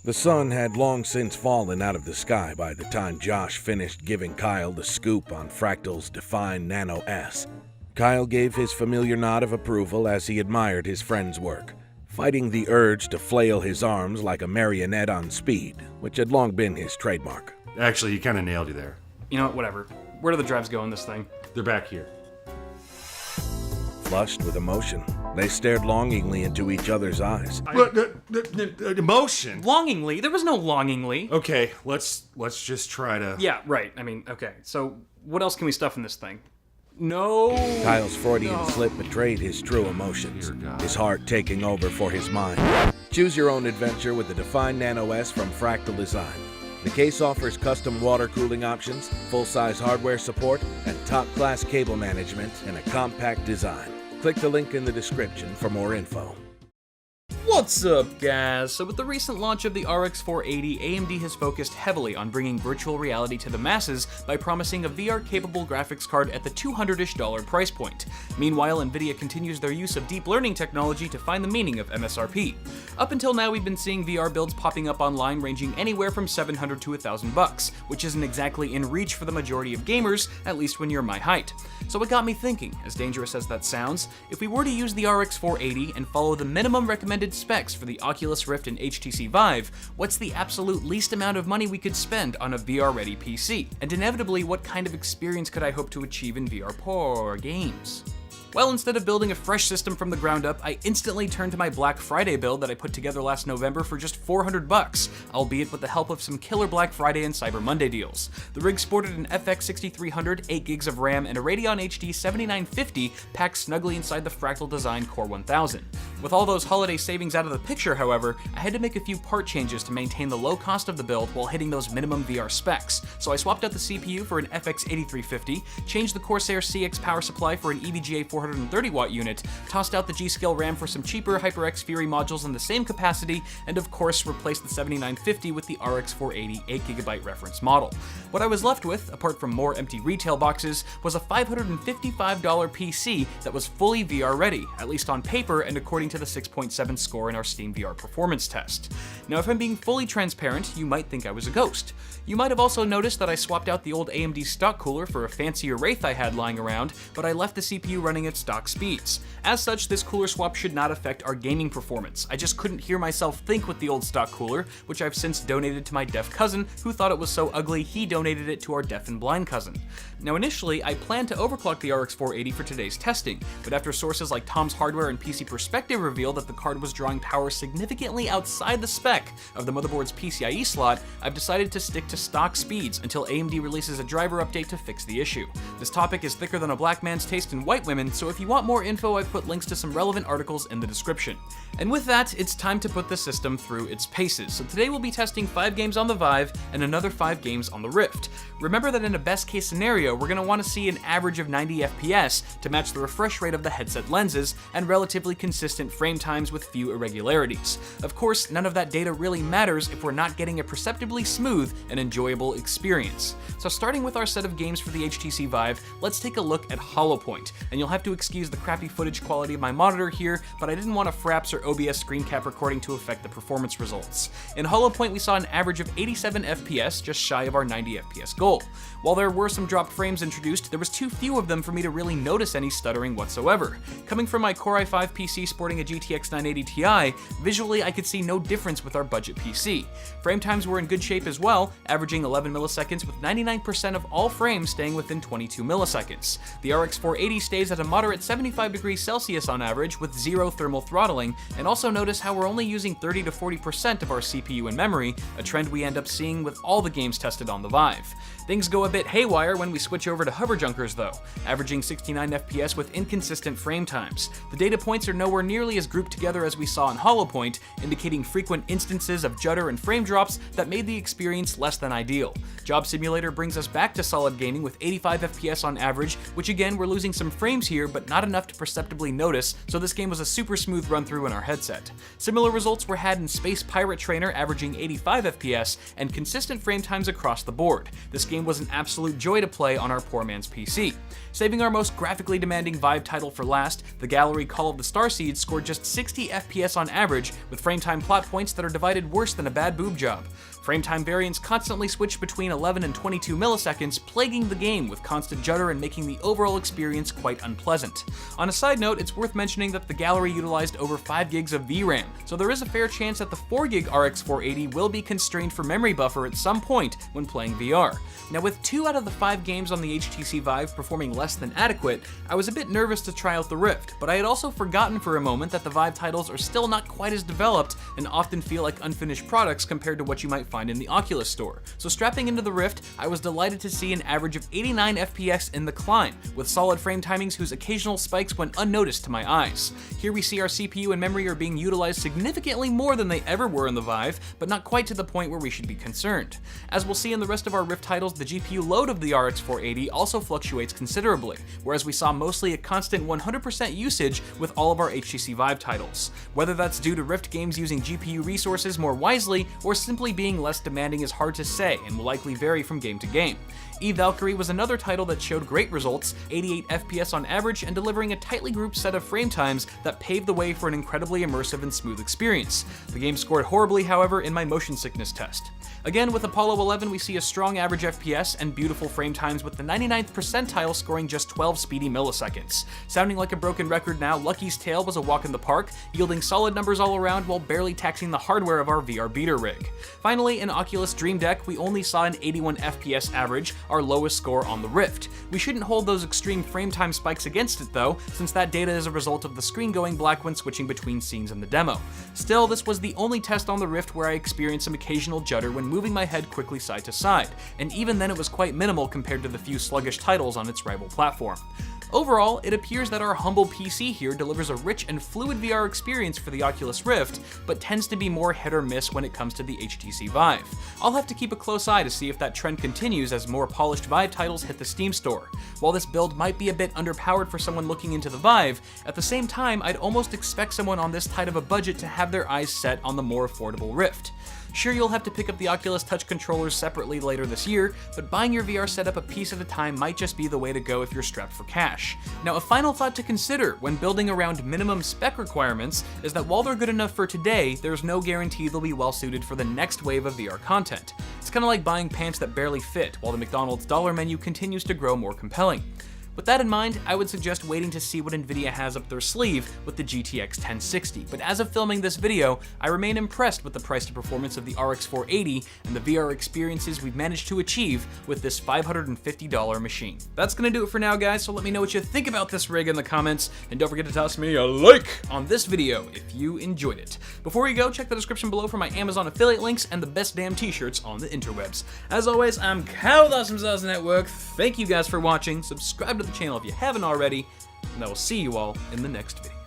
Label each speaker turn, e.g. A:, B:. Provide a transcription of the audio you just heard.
A: The sun had long since fallen out of the sky by the time Josh finished giving Kyle the scoop on Fractal's Define Nano S. Kyle gave his familiar nod of approval as he admired his friend's work, fighting the urge to flail his arms like a marionette on speed, which had long been his trademark.
B: Actually, he kind of nailed you there.
C: You know what, whatever. Where do the drives go in this thing?
B: They're back here.
A: Flushed with emotion, they stared longingly into each other's eyes.
B: Emotion?
C: Longingly? There was no longingly.
B: Okay, let's just try to...
C: Yeah, right. I mean, okay. So, what else can we stuff in this thing? No.
A: Kyle's Freudian slip betrayed his true emotions, his heart taking over for his mind. Choose your own adventure with the Define Nano S from Fractal Design. The case offers custom water cooling options, full-size hardware support, and top-class cable management in a compact design. Click the link in the description for more info.
C: What's up, guys? So with the recent launch of the RX 480, AMD has focused heavily on bringing virtual reality to the masses by promising a VR-capable graphics card at the $200-ish price point. Meanwhile, Nvidia continues their use of deep learning technology to find the meaning of MSRP. Up until now, we've been seeing VR builds popping up online ranging anywhere from $700 to $1,000, which isn't exactly in reach for the majority of gamers, at least when you're my height. So it got me thinking, as dangerous as that sounds, if we were to use the RX 480 and follow the minimum recommended specs for the Oculus Rift and HTC Vive, what's the absolute least amount of money we could spend on a VR-ready PC? And inevitably, what kind of experience could I hope to achieve in VR for games? Well, instead of building a fresh system from the ground up, I instantly turned to my Black Friday build that I put together last November for just $400, albeit with the help of some killer Black Friday and Cyber Monday deals. The rig sported an FX 6300, 8 gigs of RAM, and a Radeon HD 7950 packed snugly inside the Fractal Design Core 1000. With all those holiday savings out of the picture, however, I had to make a few part changes to maintain the low cost of the build while hitting those minimum VR specs. So I swapped out the CPU for an FX 8350, changed the Corsair CX power supply for an EVGA 430-watt unit, tossed out the G-Scale RAM for some cheaper HyperX Fury modules in the same capacity, and of course replaced the 7950 with the RX 480 8GB reference model. What I was left with, apart from more empty retail boxes, was a $555 PC that was fully VR ready, at least on paper and according to the 6.7 score in our Steam VR performance test. Now, if I'm being fully transparent, you might think I was a ghost. You might have also noticed that I swapped out the old AMD stock cooler for a fancier Wraith I had lying around, but I left the CPU running at stock speeds. As such, this cooler swap should not affect our gaming performance. I just couldn't hear myself think with the old stock cooler, which I've since donated to my deaf cousin, who thought it was so ugly he donated it to our deaf and blind cousin. Now, initially, I planned to overclock the RX 480 for today's testing, but after sources like Tom's Hardware and PC Perspective revealed that the card was drawing power significantly outside the spec of the motherboard's PCIe slot, I've decided to stick to stock speeds until AMD releases a driver update to fix the issue. This topic is thicker than a black man's taste in white women, so if you want more info, I've put links to some relevant articles in the description. And with that, it's time to put the system through its paces. So today we'll be testing 5 games on the Vive and another 5 games on the Rift. Remember that in a best case scenario, we're going to want to see an average of 90 FPS to match the refresh rate of the headset lenses and relatively consistent frame times with few irregularities. Of course, none of that data really matters if we're not getting a perceptibly smooth and enjoyable experience. So starting with our set of games for the HTC Vive, let's take a look at Hollow Point. And you'll have to excuse the crappy footage quality of my monitor here, but I didn't want a Fraps or OBS screen cap recording to affect the performance results. In Hollow Point, we saw an average of 87 FPS, just shy of our 90 FPS goal. While there were some dropped frames introduced, there was too few of them for me to really notice any stuttering whatsoever. Coming from my Core i5 PC sporting a GTX 980 Ti, visually I could see no difference with our budget PC. Frame times were in good shape as well, averaging 11 milliseconds with 99% of all frames staying within 22 milliseconds. The RX 480 stays at a moderate 75 degrees Celsius on average with zero thermal throttling, and also notice how we're only using 30 to 40% of our CPU and memory, a trend we end up seeing with all the games tested on the Vive. Things go a bit haywire when we switch over to Hover Junkers though, averaging 69 FPS with inconsistent frame times. The data points are nowhere nearly as grouped together as we saw in Hollow Point, indicating frequent instances of judder and frame drops that made the experience less than ideal. Job Simulator brings us back to solid gaming with 85 FPS on average, which again we're losing some frames here but not enough to perceptibly notice, so this game was a super smooth run through in our headset. Similar results were had in Space Pirate Trainer averaging 85 FPS and consistent frame times across the board. This game was an absolute joy to play on our poor man's PC. Saving our most graphically demanding Vive title for last, the Gallery Call of the Starseeds scored just 60 FPS on average, with frame time plot points that are are divided worse than a bad boob job. Frame time variants constantly switch between 11 and 22 milliseconds, plaguing the game with constant judder and making the overall experience quite unpleasant. On a side note, it's worth mentioning that the gallery utilized over 5 gigs of VRAM, so there is a fair chance that the 4 gig RX 480 will be constrained for memory buffer at some point when playing VR. Now, with 2 out of the 5 games on the HTC Vive performing less than adequate, I was a bit nervous to try out the Rift, but I had also forgotten for a moment that the Vive titles are still not quite as developed and often feel like unfinished products compared to what you might find in the Oculus store. So strapping into the Rift, I was delighted to see an average of 89 FPS in the climb, with solid frame timings whose occasional spikes went unnoticed to my eyes. Here we see our CPU and memory are being utilized significantly more than they ever were in the Vive, but not quite to the point where we should be concerned. As we'll see in the rest of our Rift titles, the GPU load of the RX 480 also fluctuates considerably, whereas we saw mostly a constant 100% usage with all of our HTC Vive titles. Whether that's due to Rift games using GPU resources more wisely, or simply being less demanding is hard to say and will likely vary from game to game. Valkyrie was another title that showed great results, 88 FPS on average, and delivering a tightly grouped set of frame times that paved the way for an incredibly immersive and smooth experience. The game scored horribly, however, in my motion sickness test. Again, with Apollo 11, we see a strong average FPS and beautiful frame times, with the 99th percentile scoring just 12 speedy milliseconds. Sounding like a broken record now, Lucky's Tale was a walk in the park, yielding solid numbers all around while barely taxing the hardware of our VR beater rig. Finally, in Oculus Dream Deck, we only saw an 81 FPS average, our lowest score on the Rift. We shouldn't hold those extreme frame time spikes against it though, since that data is a result of the screen going black when switching between scenes in the demo. Still, this was the only test on the Rift where I experienced some occasional judder when moving my head quickly side to side, and even then it was quite minimal compared to the few sluggish titles on its rival platform. Overall, it appears that our humble PC here delivers a rich and fluid VR experience for the Oculus Rift, but tends to be more hit or miss when it comes to the HTC Vive. I'll have to keep a close eye to see if that trend continues as more polished Vive titles hit the Steam store. While this build might be a bit underpowered for someone looking into the Vive, at the same time, I'd almost expect someone on this tight of a budget to have their eyes set on the more affordable Rift. Sure, you'll have to pick up the Oculus Touch controllers separately later this year, but buying your VR setup a piece at a time might just be the way to go if you're strapped for cash. Now, a final thought to consider when building around minimum spec requirements is that while they're good enough for today, there's no guarantee they'll be well suited for the next wave of VR content. It's kind of like buying pants that barely fit while the McDonald's dollar menu continues to grow more compelling. With that in mind, I would suggest waiting to see what Nvidia has up their sleeve with the GTX 1060, but as of filming this video, I remain impressed with the price to performance of the RX 480 and the VR experiences we've managed to achieve with this $550 machine. That's gonna do it for now, guys, so let me know what you think about this rig in the comments, and don't forget to toss me a like on this video if you enjoyed it. Before you go, check the description below for my Amazon affiliate links and the best damn t-shirts on the interwebs. As always, I'm Kyle with Awesome Sauce Network. Thank you guys for watching, subscribe to the channel if you haven't already, and I will see you all in the next video.